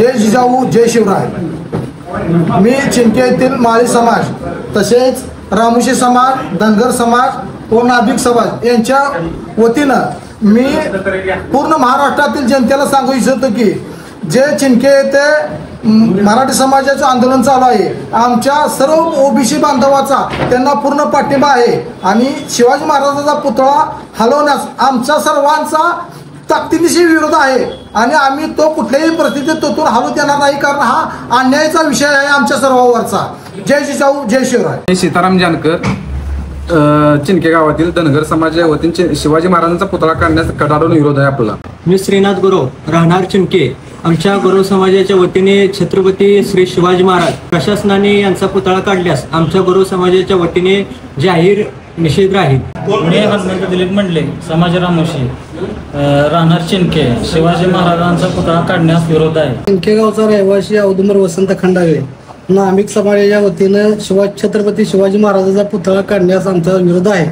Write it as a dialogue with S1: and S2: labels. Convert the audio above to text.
S1: जय जिजाऊ जय शिवराय। मी चिंके येथील माळी समाज तसेच रामोशी समाज, धनगर समाज व नाभिक समाज यांच्या वतीनं मी पूर्ण महाराष्ट्रातील जनतेला सांगू इच्छितो की जे चिंके येथे मराठी समाजाचं आंदोलन चालू आहे, आमच्या सर्व ओबीसी बांधवाचा त्यांना पूर्ण पाठिंबा आहे आणि शिवाजी महाराजांचा पुतळा हलवण्यास आमचा सर्वांचा ताकदीनिशी विरोध आहे आणि आम्ही तो कुठल्याही परिस्थितीत तोतून हलवू देणार नाही, कारण हा अन्यायाचा विषय आहे आमच्या सर्वांवरचा। जय जिजाऊ जय शिवराय।
S2: सीताराम जानकर, चिंके गावातील धनगर समाजाच्या वतीने शिवाजी महाराजांचा पुतळा काढण्यास कडाडून विरोध आहे आपला।
S3: मी श्रीनाथ गुरव, राहणार चिंके। आमच्या गुरव समाजाच्या वतीने छत्रपती श्री शिवाजी महाराज प्रशासनाने यांचा पुतळा काढल्यास आमच्या गुरव समाजाच्या वतीने जाहीर निषेध राहील।
S4: मी हनुमंत दिलीप मंडले, समाज रामोशी, राहणार चिंके। शिवाजी महाराजांचा पुतळा काढण्यास विरोध आहे।
S5: चिंके गावचा रहिवासी औदुंबर वसंत खंडागळे, नाभिक समाजाच्या वतीनं छत्रपती शिवाजी महाराजांचा पुतळा काढण्यास आमचा विरोध आहे।